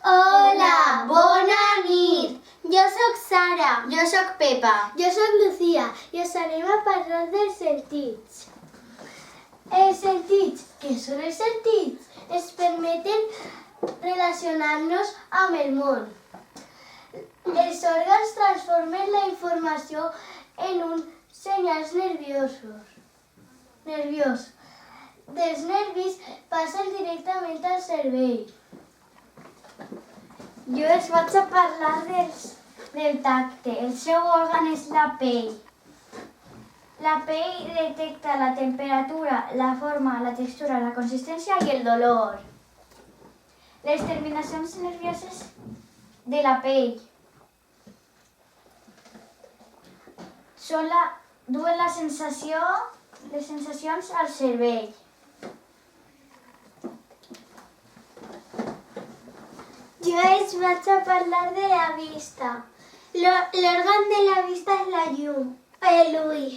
Hola, bona nit. Jo sóc Sara. Jo sóc Pepa. Jo sóc Lucía i us anem a parlar dels sentits. Els sentits, què són els sentits? Ens permeten relacionar-nos amb el món. Els òrgans transformen la informació en uns senyals nerviosos. Dels nervis passen directament al cervell. Jo us vaig a parlar del tacte. El seu òrgan és la pell. La pell detecta la temperatura, la forma, la textura, la consistència i el dolor. Les terminacions nervioses de la pell duen les sensacions al cervell. Jo us vaig a parlar de la vista. L'òrgan de la vista és la llum, l'ull.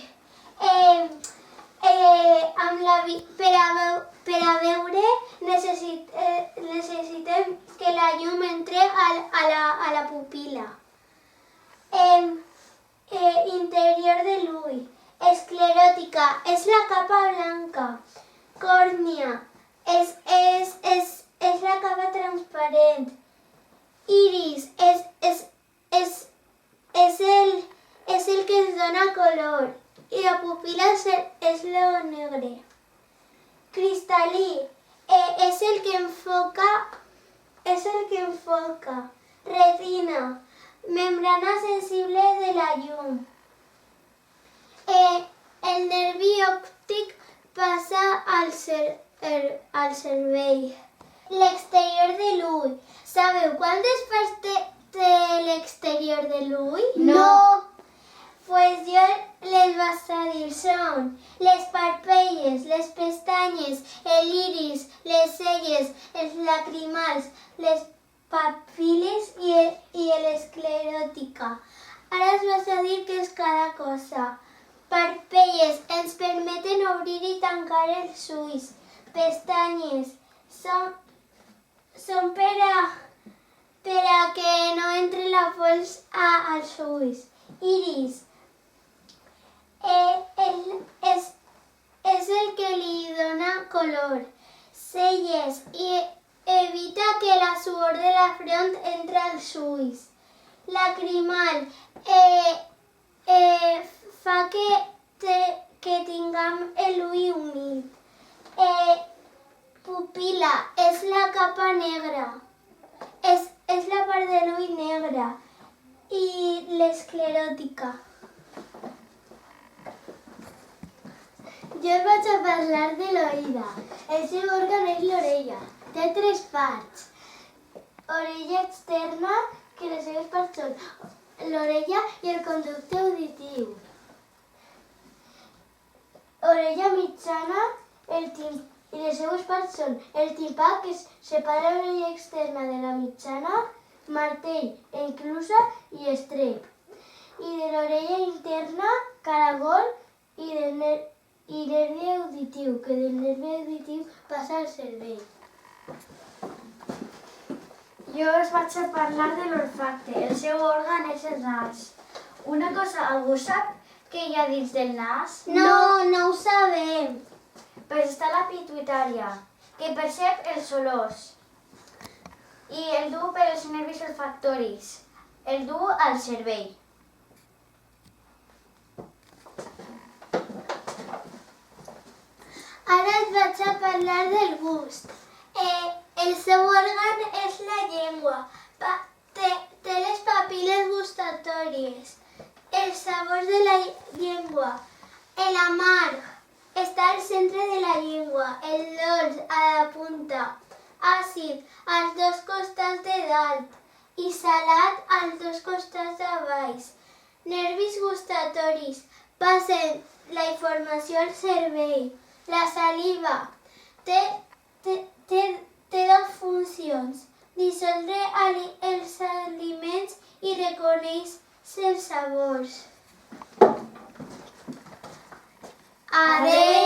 Per a veure necessitem que la llum entre a la pupil·la. Interior de l'ull. Escleròtica és la capa blanca. Còrnia és la capa transparent. Iris és el que ens dona color i la pupil·la és lo negre. Cristal·lí és el que enfoca. Retina, membrana sensible de la llum. El nervi òptic passa al cervell. L'exterior de l'ull. Sabeu quantes parts té l'exterior de l'ull? No. Pues jo les vaig a dir. Són les parpelles, les pestanyes, l'iris, les celles, els lacrimals, les papil·les i l'escleròtica. Ara us vaig a dir què és cada cosa. Parpelles ens permeten obrir i tancar els ulls. Pestanyes són per a que no entre la pols als ulls. Iris és el que li dona color. Celles i evita que la suor de la front entre als ulls. Lacrimal fa que tinguem l'ull humit. Pupil·la és la capa negra. És la part de l'ull negra. I l'escleròtica. Jo us vaig a parlar de l'oïda. El seu òrgan és l'orella. Té 3 parts. Orella externa, que les seves parts són l'orella i el conducte auditiu. Orella mitjana, i les seves parts són el timpà, que separa l'orella externa de la mitjana, martell, enclusa i estrep. I de l'orella interna, caragol i nervi auditiu, que del nervi auditiu passa al cervell. Jo us vaig a parlar de l'olfacte. El seu òrgan és el nas. Una cosa, algú sap què hi ha dins del nas? No ho sabem. Pues està la pituïtària, que percep els olors. I el du per els nervis olfactoris. El du al cervell. Ara et vaig a parlar del gust. El seu òrgan és la llengua. Té les papil·les gustatòries. Els sabors de la llengua. L'amarg està al centre de la llengua. El dolç a la punta. Àcid als 2 costats de dalt. I salat als 2 costats de baix. Nervis gustatoris. Passen la informació al cervell. La saliva té 2 funcions. Dissoldre els aliments i reconèixer els sabors. Adéu!